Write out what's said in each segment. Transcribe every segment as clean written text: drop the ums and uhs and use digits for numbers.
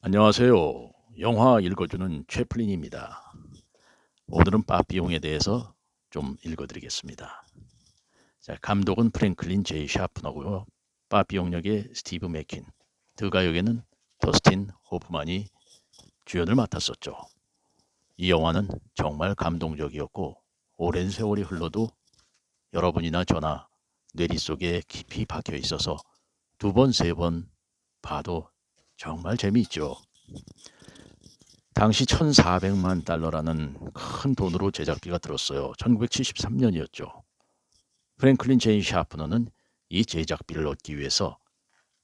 안녕하세요. 영화 읽어주는 채플린입니다. 오늘은 빠삐용에 대해서 좀 읽어드리겠습니다. 자, 감독은 프랭클린 제이 샤프너고요. 빠삐용 역의 스티브 맥퀸, 드가 역에는 더스틴 호프만이 주연을 맡았었죠. 이 영화는 정말 감동적이었고 오랜 세월이 흘러도 여러분이나 저나 뇌리 속에 깊이 박혀 있어서 두 번, 세 번 봐도 정말 재미있죠. 당시 1,400만 달러라는 큰 돈으로 제작비가 들었어요. 1973년이었죠. 프랭클린 제이 샤프너는 이 제작비를 얻기 위해서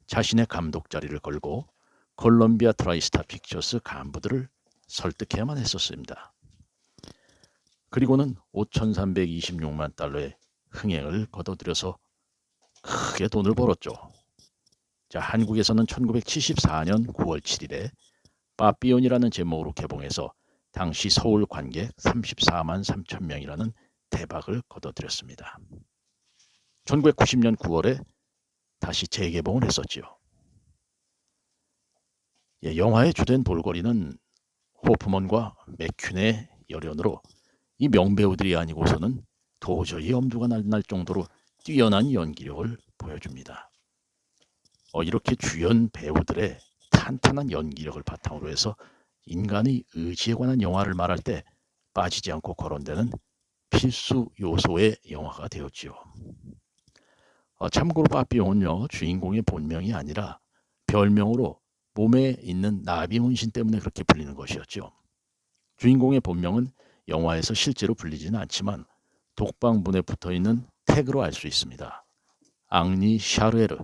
자신의 감독 자리를 걸고 콜롬비아 트라이스타 픽처스 간부들을 설득해야만 했었습니다. 그리고는 5,326만 달러의 흥행을 거둬들여서 크게 돈을 벌었죠. 자, 한국에서는 1974년 9월 7일에 빠삐온이라는 제목으로 개봉해서 당시 서울 관객 34만 3천 명이라는 대박을 거둬들였습니다. 1990년 9월에 다시 재개봉을 했었지요. 예, 영화의 주된 볼거리는 호프먼과 맥퀸의 열연으로 이 명배우들이 아니고서는 도저히 엄두가 날 정도로 뛰어난 연기력을 보여줍니다. 이렇게 주연 배우들의 탄탄한 연기력을 바탕으로 해서 인간의 의지에 관한 영화를 말할 때 빠지지 않고 거론되는 필수 요소의 영화가 되었지요. 참고로 빠삐용은요, 주인공의 본명이 아니라 별명으로 몸에 있는 나비 문신 때문에 그렇게 불리는 것이었죠. 주인공의 본명은 영화에서 실제로 불리지는 않지만 독방문에 붙어있는 태그로 알 수 있습니다. 앙리 샤르에르,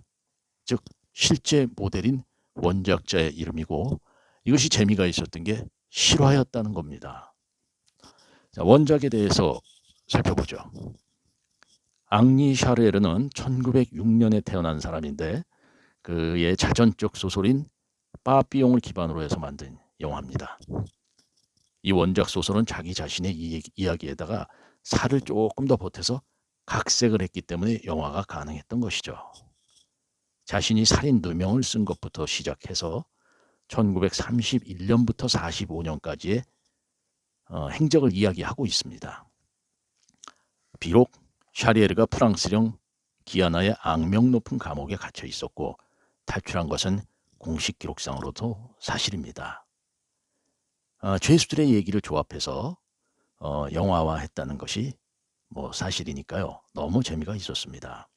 즉 실제 모델인 원작자의 이름이고, 이것이 재미가 있었던 게 실화였다는 겁니다. 자, 원작에 대해서 살펴보죠. 앙리 샤르에르는 1906년에 태어난 사람인데 그의 자전적 소설인 빠삐용을 기반으로 해서 만든 영화입니다. 이 원작 소설은 자기 자신의 이야기에다가 살을 조금 더 보태서 각색을 했기 때문에 영화가 가능했던 것이죠. 자신이 살인 누명을 쓴 것부터 시작해서 1931년부터 45년까지의 행적을 이야기하고 있습니다. 비록 샤리에르가 프랑스령 기아나의 악명 높은 감옥에 갇혀 있었고 탈출한 것은 공식 기록상으로도 사실입니다. 죄수들의 얘기를 조합해서 영화화했다는 것이 사실이니까요. 너무 재미가 있었습니다.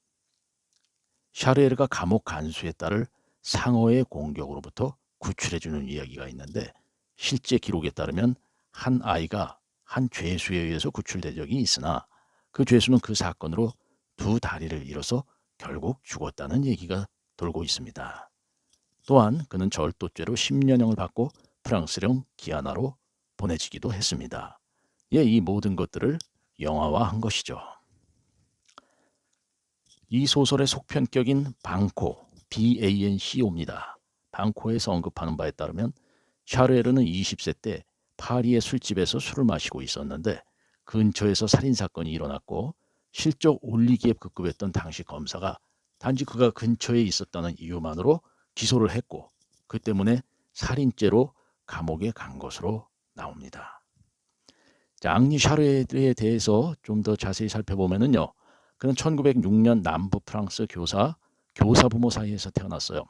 샤르에르가 감옥 간수의 딸을 상어의 공격으로부터 구출해주는 이야기가 있는데 실제 기록에 따르면 한 아이가 한 죄수에 의해서 구출된 적이 있으나 그 죄수는 그 사건으로 두 다리를 잃어서 결국 죽었다는 얘기가 돌고 있습니다. 또한 그는 절도죄로 10년형을 받고 프랑스령 기아나로 보내지기도 했습니다. 예, 이 모든 것들을 영화화한 것이죠. 이 소설의 속편격인 방코, BANCO입니다. 방코에서 언급하는 바에 따르면 샤르에르는 20세 때 파리의 술집에서 술을 마시고 있었는데 근처에서 살인사건이 일어났고 실적 올리기에 급급했던 당시 검사가 단지 그가 근처에 있었다는 이유만으로 기소를 했고 그 때문에 살인죄로 감옥에 간 것으로 나옵니다. 자, 앙리 샤르에르에 대해서 좀 더 자세히 살펴보면요. 그는 1906년 남부 프랑스 교사 부모 사이에서 태어났어요.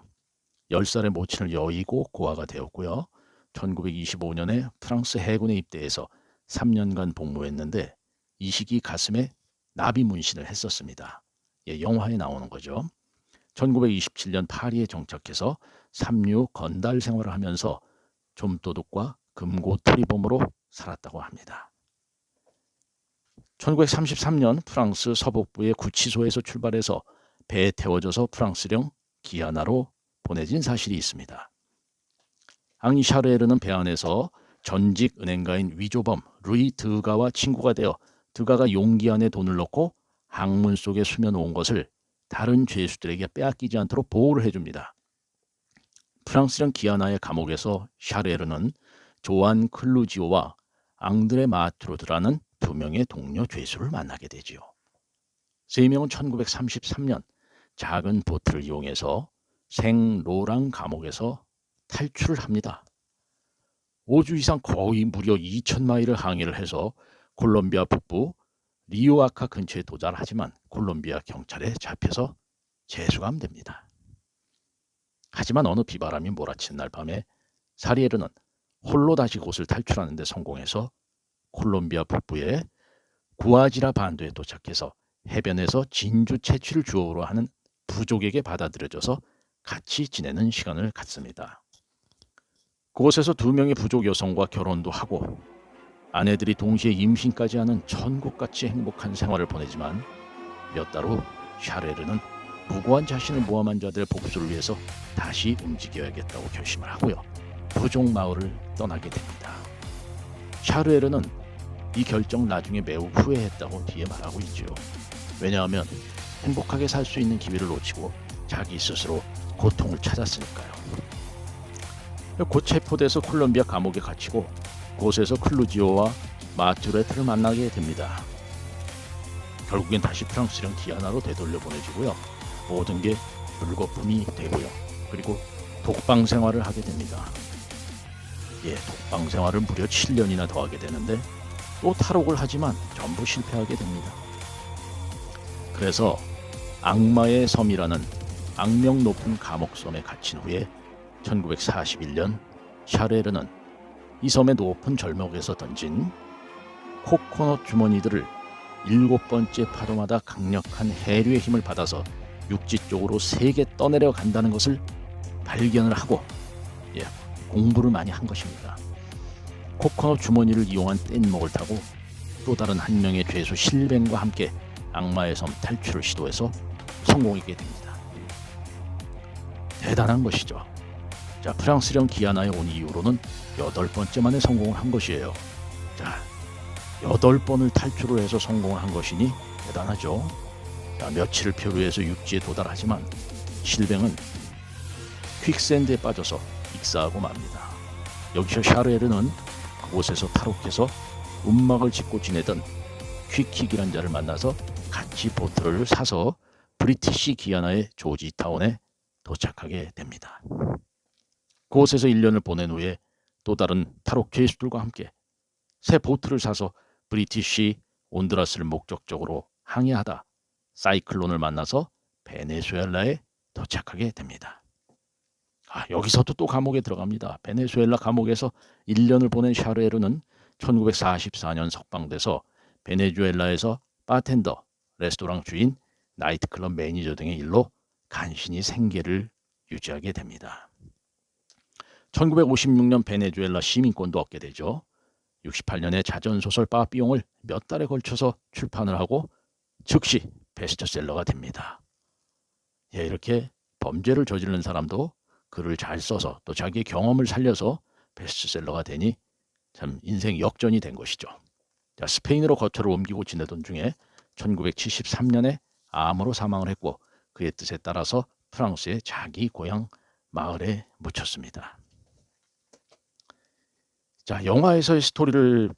10살의 모친을 여의고 고아가 되었고요. 1925년에 프랑스 해군에 입대해서 3년간 복무했는데 이 시기 가슴에 나비 문신을 했었습니다. 예, 영화에 나오는 거죠. 1927년 파리에 정착해서 삼류 건달 생활을 하면서 좀도둑과 금고토리범으로 살았다고 합니다. 1933년 프랑스 서북부의 구치소에서 출발해서 배에 태워져서 프랑스령 기아나로 보내진 사실이 있습니다. 앙리 샤르에르는 배 안에서 전직 은행가인 위조범 루이 드가와 친구가 되어 드가가 용기 안에 돈을 넣고 항문 속에 숨겨놓은 것을 다른 죄수들에게 빼앗기지 않도록 보호를 해줍니다. 프랑스령 기아나의 감옥에서 샤르에르는 조안 클루지오와 앙드레 마트로드라는 두 명의 동료 죄수를 만나게 되지요. 세 명은 1933년 작은 보트를 이용해서 생로랑 감옥에서 탈출을 합니다. 5주 이상 거의 무려 2,000마일을 항해를 해서 콜롬비아 북부 리오아카 근처에 도달하지만 콜롬비아 경찰에 잡혀서 재수감됩니다. 하지만 어느 비바람이 몰아친 날 밤에 사리에르는 홀로 다시 곳을 탈출하는 데 성공해서 콜롬비아 북부의 구아지라 반도에 도착해서 해변에서 진주 채취를 주업으로 하는 부족에게 받아들여져서 같이 지내는 시간을 갖습니다. 그곳에서 2명의 부족 여성과 결혼도 하고 아내들이 동시에 임신까지 하는 천국같이 행복한 생활을 보내지만 몇 달 후 샤르에르는 무고한 자신을 모함한 자들의 복수를 위해서 다시 움직여야겠다고 결심을 하고요. 부족 마을을 떠나게 됩니다. 샤르에르는 이 결정 나중에 매우 후회했다고 뒤에 말하고 있죠. 왜냐하면 행복하게 살 수 있는 기회를 놓치고 자기 스스로 고통을 찾았으니까요. 곧 체포돼서 콜롬비아 감옥에 갇히고 그곳에서 클루지오와 마투레트를 만나게 됩니다. 결국엔 다시 프랑스령 기아나로 되돌려 보내지고요. 모든 게 물거품이 되고요. 그리고 독방 생활을 하게 됩니다. 독방 생활을 무려 7년이나 더 하게 되는데 또 탈옥을 하지만 전부 실패하게 됩니다. 그래서 악마의 섬이라는 악명 높은 감옥섬에 갇힌 후에 1941년 샤르에르는 이 섬의 높은 절벽에서 던진 코코넛 주머니들을 7번째 파도마다 강력한 해류의 힘을 받아서 육지 쪽으로 세게 떠내려 간다는 것을 발견을 하고 공부를 많이 한 것입니다. 코코넛 주머니를 이용한 뗏목을 타고 또 다른 한 명의 죄수 실벤과 함께 악마의 섬 탈출을 시도해서 성공하게 됩니다. 대단한 것이죠. 자, 프랑스령 기아나에 온 이후로는 8번째 만에 성공을 한 것이에요. 자, 8번을 탈출을 해서 성공을 한 것이니 대단하죠. 자, 며칠을 표류해서 육지에 도달하지만 실뱅은 퀵샌드에 빠져서 익사하고 맙니다. 여기서 샤르에르는 그곳에서 탈옥해서 움막을 짓고 지내던 퀵킥이란 자를 만나서 같이 보트를 사서 브리티시 기아나의 조지타운에 도착하게 됩니다. 그곳에서 1년을 보낸 후에 또 다른 탈옥 죄수들과 함께 새 보트를 사서 브리티시 온두라스를 목적적으로 항해하다 사이클론을 만나서 베네수엘라에 도착하게 됩니다. 여기서도 또 감옥에 들어갑니다. 베네수엘라 감옥에서 1년을 보낸 샤르에르는 1944년 석방돼서 베네수엘라에서 바텐더, 레스토랑 주인, 나이트클럽 매니저 등의 일로 간신히 생계를 유지하게 됩니다. 1956년 베네수엘라 시민권도 얻게 되죠. 68년에 자전소설 빠삐용을 몇 달에 걸쳐서 출판을 하고 즉시 베스트셀러가 됩니다. 이렇게 범죄를 저지른 사람도 글을 잘 써서 또 자기의 경험을 살려서 베스트셀러가 되니 참 인생 역전이 된 것이죠. 자, 스페인으로 거처를 옮기고 지내던 중에 1973년에 암으로 사망을 했고 그의 뜻에 따라서 프랑스의 자기 고향 마을에 묻혔습니다. 자, 영화에서의 스토리를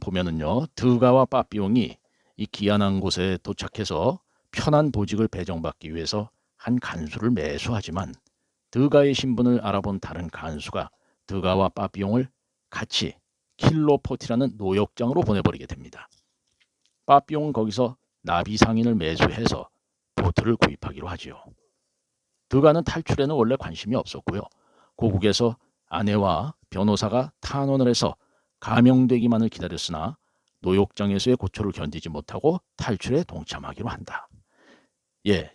보면은요, 드가와 빠삐용이 이 기안한 곳에 도착해서 편한 보직을 배정받기 위해서 한 간수를 매수하지만 드가의 신분을 알아본 다른 간수가 드가와 빠삐용을 같이 킬로포티라는 노역장으로 보내버리게 됩니다. 빠삐용은 거기서 나비 상인을 매수해서 보트를 구입하기로 하지요. 드가는 탈출에는 원래 관심이 없었고요. 고국에서 아내와 변호사가 탄원을 해서 감형되기만을 기다렸으나 노역장에서의 고초를 견디지 못하고 탈출에 동참하기로 한다.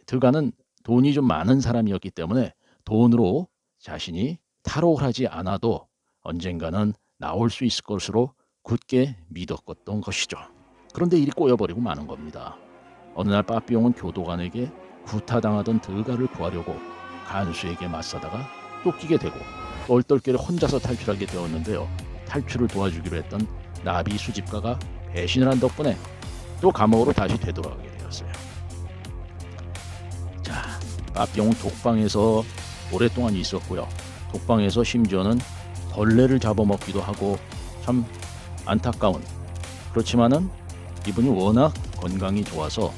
드가는 돈이 좀 많은 사람이었기 때문에 돈으로 자신이 탈옥을 하지 않아도 언젠가는 나올 수 있을 것으로 굳게 믿었던 것이죠. 그런데 일이 꼬여버리고 마는 겁니다. 어느 날 빠삐용은 교도관에게 구타당하던 드가를 구하려고 간수에게 맞서다가 쫓기게 되고 얼떨결에 혼자서 탈출하게 되었는데요. 탈출을 도와주기로 했던 나비 수집가가 배신을 한 덕분에 또 감옥으로 다시 되돌아가게 되었어요. 자, 빠삐용은 독방에서 오랫동안 있었고요. 독방에서 심지어는 벌레를 잡아먹기도 하고 참 안타까운, 그렇지만은 이분이 워낙 건강이 좋아서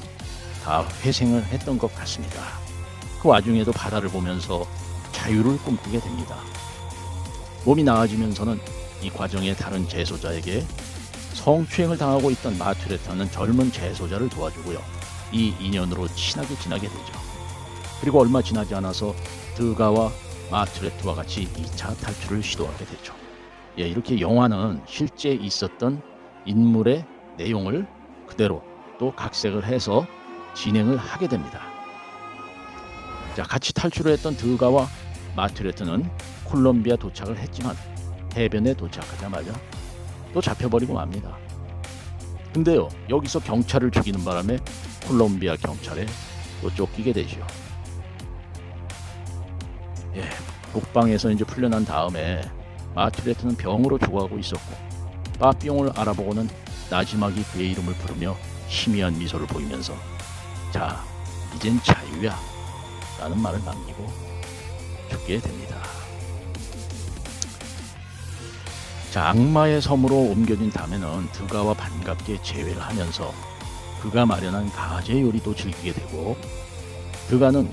다 회생을 했던 것 같습니다. 그 와중에도 바다를 보면서 자유를 꿈꾸게 됩니다. 몸이 나아지면서는 이 과정에 다른 재소자에게 성추행을 당하고 있던 마튜레트는 젊은 재소자를 도와주고요. 이 인연으로 친하게 지나게 되죠. 그리고 얼마 지나지 않아서 드가와 마튜레트와 같이 2차 탈출을 시도하게 되죠. 예, 이렇게 영화는 실제 있었던 인물의 내용을 그대로 또 각색을 해서 진행을 하게 됩니다. 자, 같이 탈출을 했던 드가와 마튜레트는 콜롬비아 도착을 했지만 해변에 도착하자마자 또 잡혀버리고 맙니다. 근데요, 여기서 경찰을 죽이는 바람에 콜롬비아 경찰에 또 쫓기게 되죠. 예, 독방에서 이제 풀려난 다음에 마튜레트는 병으로 죽어가고 있었고, 빠삐용을 알아보고는 나지막이 그의 이름을 부르며 희미한 미소를 보이면서 자, 이젠 자유야 라는 말을 남기고 죽게 됩니다. 자, 악마의 섬으로 옮겨진 다음에는 드가와 반갑게 재회를 하면서 그가 마련한 가재 요리도 즐기게 되고, 드가는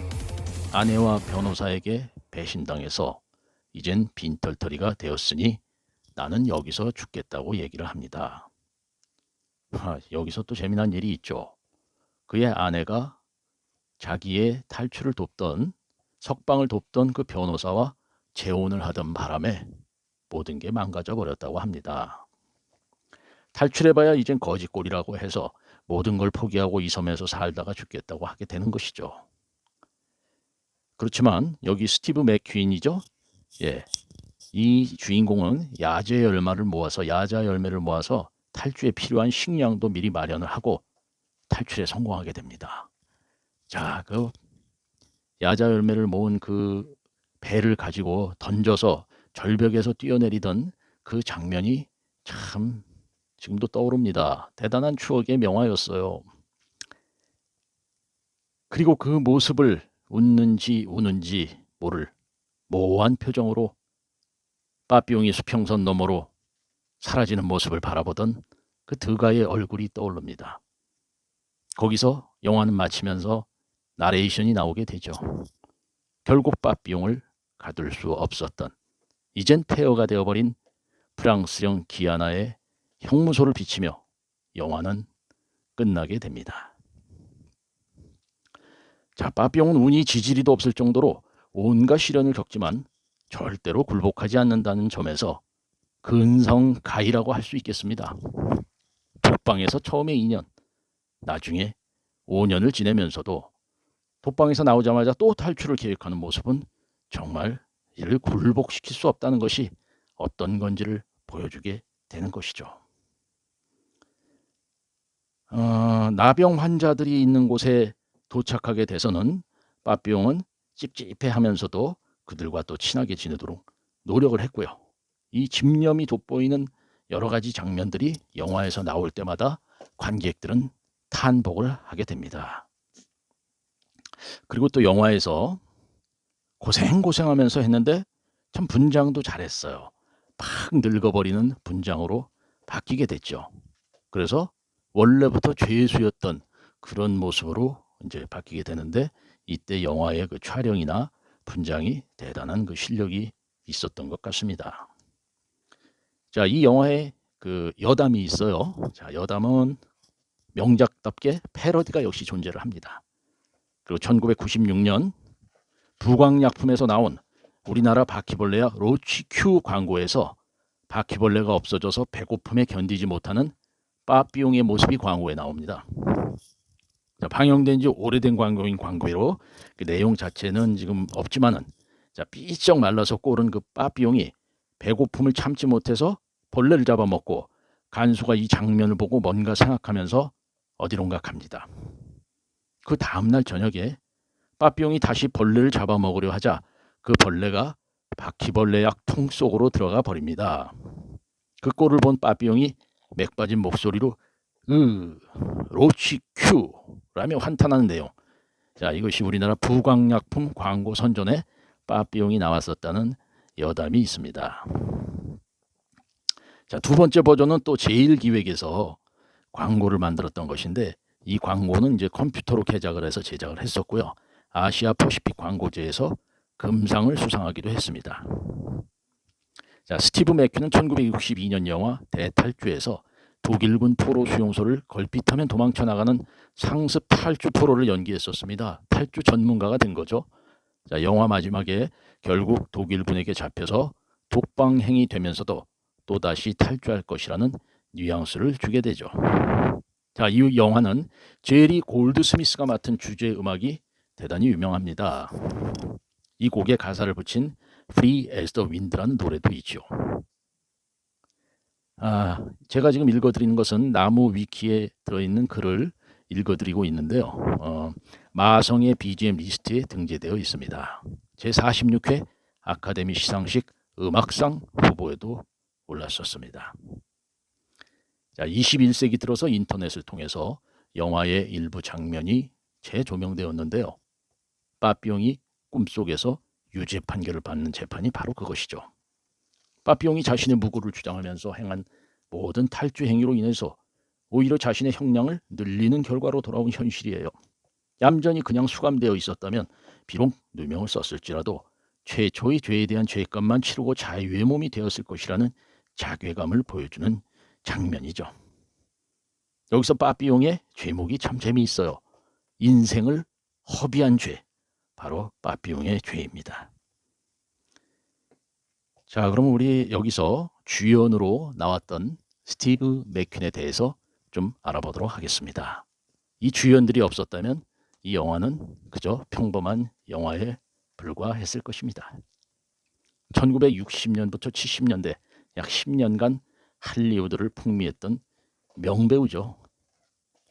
아내와 변호사에게 배신당해서 이젠 빈털터리가 되었으니 나는 여기서 죽겠다고 얘기를 합니다. 여기서 또 재미난 일이 있죠. 그의 아내가 자기의 탈출을 돕던, 석방을 돕던 그 변호사와 재혼을 하던 바람에 모든 게 망가져 버렸다고 합니다. 탈출해봐야 이젠 거지꼴이라고 해서 모든 걸 포기하고 이 섬에서 살다가 죽겠다고 하게 되는 것이죠. 그렇지만 여기 스티브 맥퀸이죠. 예, 이 주인공은 야자 열매를 모아서 탈출에 필요한 식량도 미리 마련을 하고 탈출에 성공하게 됩니다. 자, 그 야자 열매를 모은 그 배를 가지고 던져서 절벽에서 뛰어내리던 그 장면이 참 지금도 떠오릅니다. 대단한 추억의 명화였어요. 그리고 그 모습을 웃는지 우는지 모를 모호한 표정으로 빠삐용이 수평선 너머로 사라지는 모습을 바라보던 그 드가의 얼굴이 떠오릅니다. 거기서 영화는 마치면서 나레이션이 나오게 되죠. 결국 빠삐용을 가둘 수 없었던, 이젠 폐허가 되어버린 프랑스령 기아나의 형무소를 비치며 영화는 끝나게 됩니다. 자, 빠삐용은 운이 지지리도 없을 정도로 온갖 시련을 겪지만 절대로 굴복하지 않는다는 점에서 근성가이라고 할 수 있겠습니다. 독방에서 처음에 2년, 나중에 5년을 지내면서도 독방에서 나오자마자 또 탈출을 계획하는 모습은 정말 이를 굴복시킬 수 없다는 것이 어떤 건지를 보여주게 되는 것이죠. 나병 환자들이 있는 곳에 도착하게 돼서는 빠삐용은 찝찝해하면서도 그들과 또 친하게 지내도록 노력을 했고요. 이 집념이 돋보이는 여러 가지 장면들이 영화에서 나올 때마다 관객들은 탄복을 하게 됩니다. 그리고 또 영화에서 고생하면서 했는데 참 분장도 잘했어요. 팍 늙어버리는 분장으로 바뀌게 됐죠. 그래서 원래부터 죄수였던 그런 모습으로 이제 바뀌게 되는데, 이때 영화의 그 촬영이나 분장이 대단한 그 실력이 있었던 것 같습니다. 자, 이 영화에 그 여담이 있어요. 자, 여담은 명작답게 패러디가 역시 존재를 합니다. 그리고 1996년 부광약품에서 나온 우리나라 바퀴벌레약 로치큐 광고에서 바퀴벌레가 없어져서 배고픔에 견디지 못하는 빠삐용의 모습이 광고에 나옵니다. 자, 방영된 지 오래된 광고인 광고로 그 내용 자체는 지금 없지만은, 자, 삐쩍 말라서 꼴은 그 빠삐용이 배고픔을 참지 못해서 벌레를 잡아먹고 간수가 이 장면을 보고 뭔가 생각하면서 어디론가 갑니다. 그 다음날 저녁에 빠삐용이 다시 벌레를 잡아먹으려 하자 그 벌레가 바퀴벌레약 통 속으로 들어가 버립니다. 그 꼴을 본 빠삐용이 맥 빠진 목소리로 로치큐 라며 환탄하는 내용. 자, 이것이 우리나라 부광약품 광고 선전에 빠삐용이 나왔었다는 여담이 있습니다. 자, 두 번째 버전은 또 제1기획에서 광고를 만들었던 것인데, 이 광고는 이제 컴퓨터로 개작을 해서 제작을 했었고요. 아시아 퍼시픽 광고제에서 금상을 수상하기도 했습니다. 자, 스티브 맥퀸은 1962년 영화 대탈주에서 독일군 포로 수용소를 걸핏하면 도망쳐 나가는 상습 탈주 포로를 연기했었습니다. 탈주 전문가가 된 거죠. 자, 영화 마지막에 결국 독일군에게 잡혀서 독방행이 되면서도 또다시 탈주할 것이라는 뉘앙스를 주게 되죠. 자, 이 영화는 제리 골드스미스가 맡은 주제 음악이 대단히 유명합니다. 이 곡에 가사를 붙인 Free as the Wind라는 노래도 있죠. 제가 지금 읽어드리는 것은 나무 위키에 들어있는 글을 읽어드리고 있는데요. 마성의 BGM 리스트에 등재되어 있습니다. 제46회 아카데미 시상식 음악상 후보에도 올랐었습니다. 자, 21세기 들어서 인터넷을 통해서 영화의 일부 장면이 재조명되었는데요. 빠삐용이 꿈속에서 유죄 판결을 받는 재판이 바로 그것이죠. 빠삐용이 자신의 무고를 주장하면서 행한 모든 탈주 행위로 인해서 오히려 자신의 형량을 늘리는 결과로 돌아온 현실이에요. 얌전히 그냥 수감되어 있었다면 비록 누명을 썼을지라도 최초의 죄에 대한 죄값만 치르고 자유의 몸이 되었을 것이라는 자괴감을 보여주는 장면이죠. 여기서 빠삐용의 죄목이 참 재미있어요. 인생을 허비한 죄, 바로 빠삐용의 죄입니다. 자, 그럼 우리 여기서 주연으로 나왔던 스티브 맥퀸에 대해서 좀 알아보도록 하겠습니다. 이 주연들이 없었다면 이 영화는 그저 평범한 영화에 불과했을 것입니다. 1960년부터 70년대 약 10년간 할리우드를 풍미했던 명배우죠.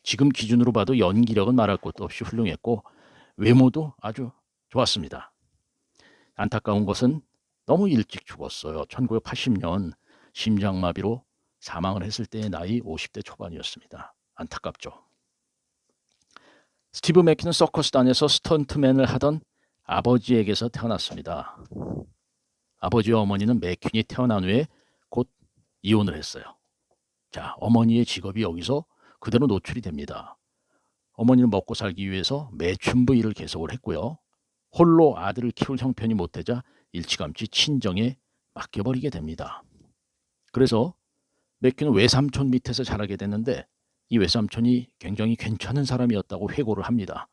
지금 기준으로 봐도 연기력은 말할 것도 없이 훌륭했고 외모도 아주 좋았습니다. 안타까운 것은 너무 일찍 죽었어요. 1980년 심장마비로 사망을 했을 때의 나이 50대 초반이었습니다. 안타깝죠. 스티브 맥퀸은 서커스단에서 스턴트맨을 하던 아버지에게서 태어났습니다. 아버지와 어머니는 맥퀸이 태어난 후에 곧 이혼을 했어요. 자, 어머니의 직업이 여기서 그대로 노출이 됩니다. 어머니는 먹고 살기 위해서 매춘부 일을 계속을 했고요. 홀로 아들을 키울 형편이 못되자 일찌감치 친정에 맡겨버리게 됩니다. 그래서 맥퀸은 외삼촌 밑에서 자라게 됐는데 이 외삼촌이 굉장히 괜찮은 사람이었다고 회고를 합니다.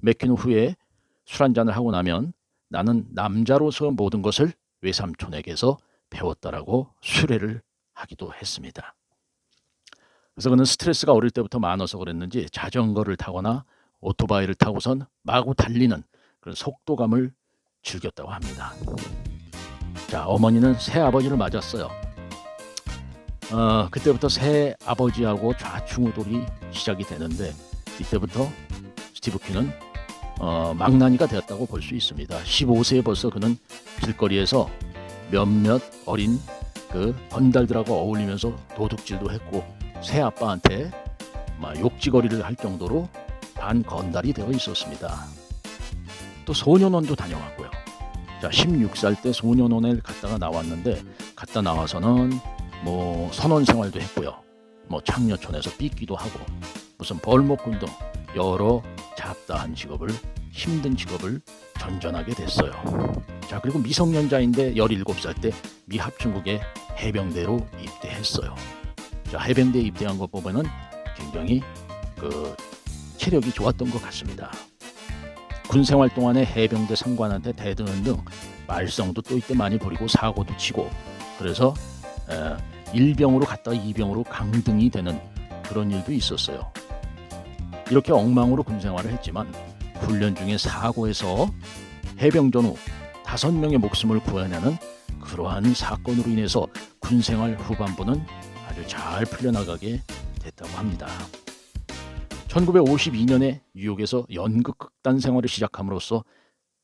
맥퀸은 후에 술 한잔을 하고 나면 나는 남자로서 모든 것을 외삼촌에게서 배웠다라고 수레를 하기도 했습니다. 그래서 그는 스트레스가 어릴 때부터 많아서 그랬는지 자전거를 타거나 오토바이를 타고선 마구 달리는 그런 속도감을 즐겼다고 합니다. 자, 어머니는 새아버지를 맞았어요. 그때부터 새아버지하고 좌충우돌이 시작이 되는데 이때부터 스티브 퀸은 망나니가 되었다고 볼 수 있습니다. 15세에 벌써 그는 길거리에서 몇몇 어린 그 건달들하고 어울리면서 도둑질도 했고 새아빠한테 욕지거리를 할 정도로 반건달이 되어 있었습니다. 또 소년원도 다녀왔고요. 자, 16살 때 소년원에 갔다가 나왔는데 갔다 나와서는 뭐 선원 생활도 했고요. 뭐 창녀촌에서 삐끼도 하고 무슨 벌목꾼 등 여러 잡다한 직업을 힘든 직업을 전전하게 됐어요. 자, 그리고 미성년자인데 17살 때 미 합중국의 해병대로 입대했어요. 자, 해병대에 입대한 것 보면은 굉장히 그 체력이 좋았던 것 같습니다. 군 생활 동안에 해병대 상관한테 대드는 등 말썽도 또 이때 많이 부리고 사고도 치고 그래서 1병으로 갔다가 2병으로 강등이 되는 그런 일도 있었어요. 이렇게 엉망으로 군 생활을 했지만 훈련 중에 사고에서 해병전 후 5명의 목숨을 구해내는 그러한 사건으로 인해서 군 생활 후반부는 아주 잘 풀려나가게 됐다고 합니다. 1952년에 뉴욕에서 연극 극단 생활을 시작함으로써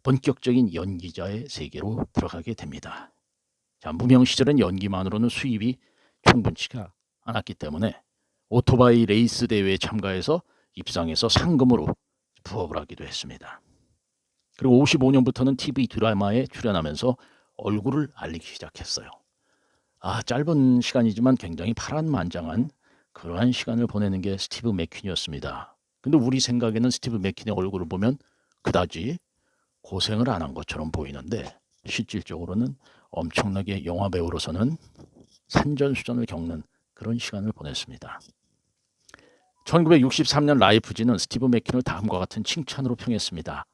본격적인 연기자의 세계로 들어가게 됩니다. 자, 무명 시절엔 연기만으로는 수입이 충분치가 않았기 때문에 오토바이 레이스 대회에 참가해서 입상해서 상금으로 부업을 하기도 했습니다. 그리고 55년부터는 TV 드라마에 출연하면서 얼굴을 알리기 시작했어요. 짧은 시간이지만 굉장히 파란만장한 그러한 시간을 보내는 게 스티브 맥퀸이었습니다. 근데 우리 생각에는 스티브 맥퀸의 얼굴을 보면 그다지 고생을 안 한 것처럼 보이는데 실질적으로는 엄청나게 영화 배우로서는 산전수전을 겪는 그런 시간을 보냈습니다. 1963년 라이프지는 스티브 맥퀸을 다음과 같은 칭찬으로 평했습니다.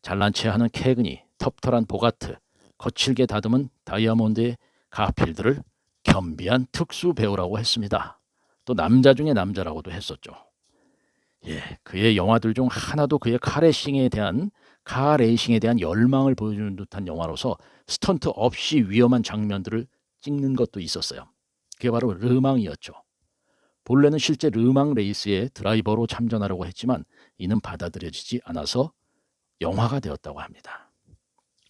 잘난 체하는 캐그니, 텁텁한 보가트, 거칠게 다듬은 다이아몬드의 가필드를 겸비한 특수 배우라고 했습니다. 또 남자 중에 남자라고도 했었죠. 그의 영화들 중 하나도 그의 카레이싱에 대한 열망을 보여주는 듯한 영화로서 스턴트 없이 위험한 장면들을 찍는 것도 있었어요. 그게 바로 르망이었죠. 본래는 실제 르망 레이스에 드라이버로 참전하려고 했지만 이는 받아들여지지 않아서 영화가 되었다고 합니다.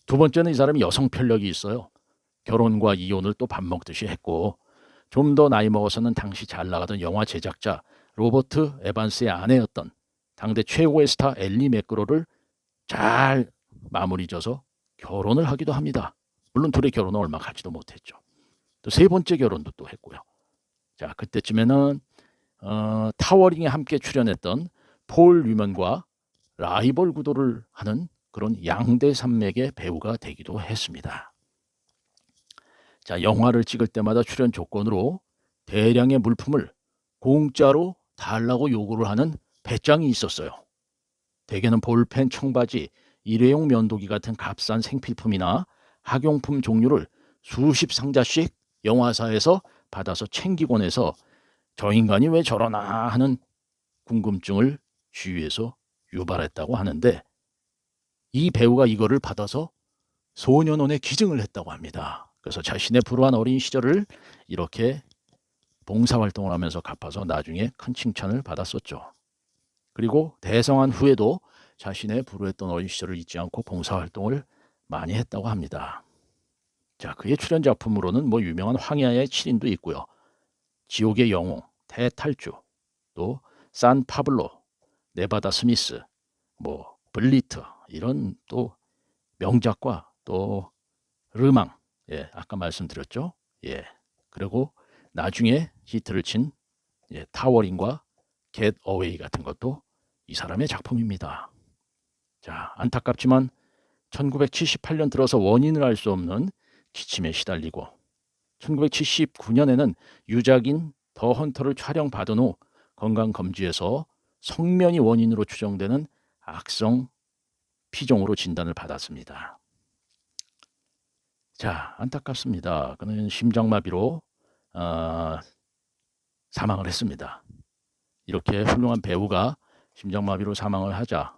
두 번째는 이 사람이 여성 편력이 있어요. 결혼과 이혼을 또 밥 먹듯이 했고, 좀 더 나이 먹어서는 당시 잘 나가던 영화 제작자 로버트 에반스의 아내였던 당대 최고의 스타 엘리 맥그로를 잘 마무리 져서 결혼을 하기도 합니다. 물론 둘의 결혼은 얼마 가지도 못했죠. 또 세 번째 결혼도 또 했고요. 자, 그때쯤에는 타워링에 함께 출연했던 폴 뉴먼과 라이벌 구도를 하는 그런 양대 산맥의 배우가 되기도 했습니다. 자, 영화를 찍을 때마다 출연 조건으로 대량의 물품을 공짜로 달라고 요구를 하는 배짱이 있었어요. 대개는 볼펜, 청바지, 일회용 면도기 같은 값싼 생필품이나 학용품 종류를 수십 상자씩 영화사에서 받아서 챙기곤 해서 저 인간이 왜 저러나 하는 궁금증을 주위에서 유발했다고 하는데, 이 배우가 이거를 받아서 소년원에 기증을 했다고 합니다. 그래서 자신의 불우한 어린 시절을 이렇게 봉사활동을 하면서 갚아서 나중에 큰 칭찬을 받았었죠. 그리고 대성한 후에도 자신의 불우했던 어린 시절을 잊지 않고 봉사활동을 많이 했다고 합니다. 자, 그의 출연 작품으로는 유명한 황야의 7인도 있고요. 지옥의 영웅, 대탈주, 또 산 파블로, 네바다 스미스, 블리트, 이런 또 명작과 또 르망, 아까 말씀드렸죠. 그리고 나중에 히트를 친 타워링과 겟 어웨이 같은 것도 이 사람의 작품입니다. 자, 안타깝지만 1978년 들어서 원인을 알 수 없는 기침에 시달리고 1979년에는 유작인 더 헌터를 촬영받은 후 건강검진에서 성면이 원인으로 추정되는 악성 피종으로 진단을 받았습니다. 자, 안타깝습니다. 그는 심장마비로 사망을 했습니다. 이렇게 훌륭한 배우가 심장마비로 사망을 하자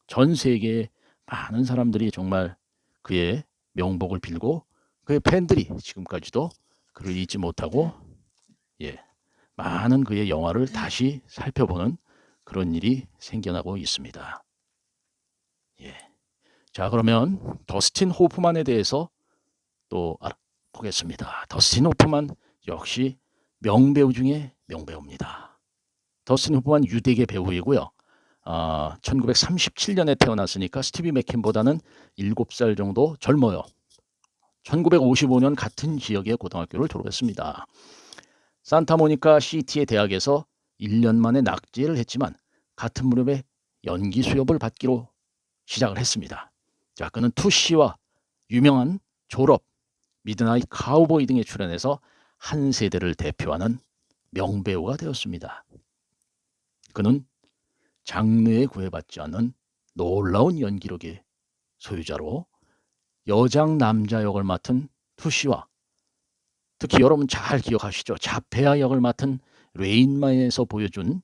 전 세계의 많은 사람들이 정말 그의 명복을 빌고, 그의 팬들이 지금까지도 그를 잊지 못하고 많은 그의 영화를 다시 살펴보는 그런 일이 생겨나고 있습니다. 자, 그러면 더스틴 호프만에 대해서 또 알아보겠습니다. 더스틴 호프만 역시 명배우 중에 명배우입니다. 더스틴 호프만 유대계 배우이고요. 1937년에 태어났으니까 스티비 맥퀸보다는 7살 정도 젊어요. 1955년 같은 지역의 고등학교를 졸업했습니다. 산타모니카 시티의 대학에서 1년 만에 낙제를 했지만 같은 무렵에 연기 수업을 받기로 시작을 했습니다. 자, 그는 투시와 유명한 졸업, 미드나잇 카우보이 등에 출연해서 한 세대를 대표하는 명배우가 되었습니다. 그는 장르에 구애받지 않는 놀라운 연기력의 소유자로 여장 남자 역을 맡은 투시와 특히 여러분 잘 기억하시죠? 자페아 역을 맡은 레인마에서 보여준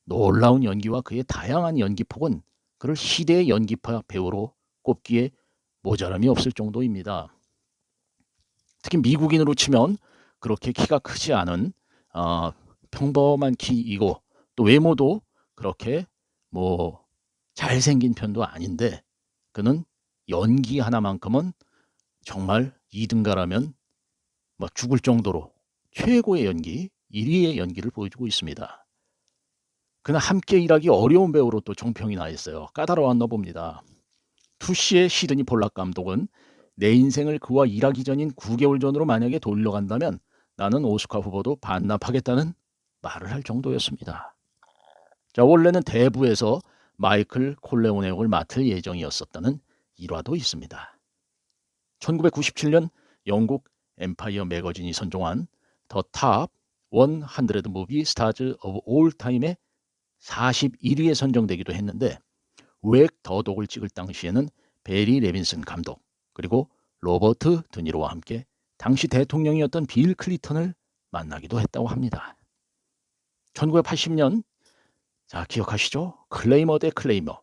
놀라운 연기와 그의 다양한 연기폭은 그를 시대의 연기파 배우로 꼽기에 모자람이 없을 정도입니다. 특히 미국인으로 치면 그렇게 키가 크지 않은 평범한 키이고 또 외모도 그렇게 잘생긴 편도 아닌데, 그는 연기 하나만큼은 정말 2등가라면 죽을 정도로 최고의 연기, 1위의 연기를 보여주고 있습니다. 그는 함께 일하기 어려운 배우로 또 정평이 나 있어요. 까다로웠나 봅니다. 투시의 시드니 폴락 감독은 내 인생을 그와 일하기 전인 9개월 전으로 만약에 돌려간다면 나는 오스카 후보도 반납하겠다는 말을 할 정도였습니다. 자, 원래는 대부에서 마이클 콜레오네 역을 맡을 예정이었었다는 일화도 있습니다. 1997년 영국 엠파이어 매거진이 선정한 더 탑 100 무비 스타즈 오브 올 타임에 41위에 선정되기도 했는데 우액 더독을 찍을 당시에는 베리 레빈슨 감독 그리고 로버트 드니로와 함께 당시 대통령이었던 빌 클린턴을 만나기도 했다고 합니다. 1980년 자 기억하시죠? 클레이머 대 클레이머.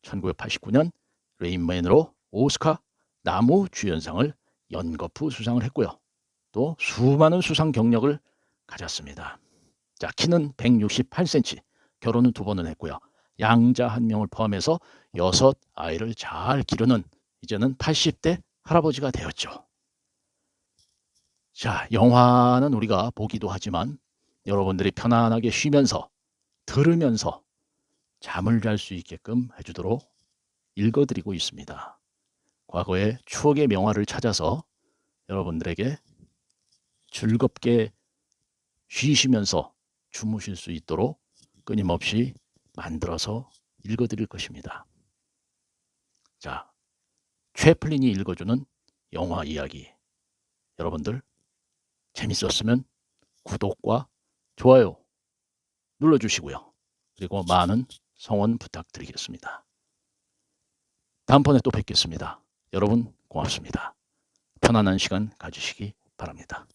1989년 레인맨으로 오스카 나무 주연상을 연거푸 수상을 했고요. 또 수많은 수상 경력을 가졌습니다. 자, 키는 168cm, 결혼은 2번은 했고요. 양자 1명을 포함해서 6아이를 잘 기르는 이제는 80대 할아버지가 되었죠. 자, 영화는 우리가 보기도 하지만 여러분들이 편안하게 쉬면서 들으면서 잠을 잘 수 있게끔 해주도록 읽어드리고 있습니다. 과거의 추억의 명화를 찾아서 여러분들에게 즐겁게 쉬시면서 주무실 수 있도록 끊임없이 만들어서 읽어드릴 것입니다. 자, 채플린이 읽어주는 영화 이야기. 여러분들 재밌었으면 구독과 좋아요 눌러주시고요. 그리고 많은 성원 부탁드리겠습니다. 다음번에 또 뵙겠습니다. 여러분 고맙습니다. 편안한 시간 가지시기 바랍니다.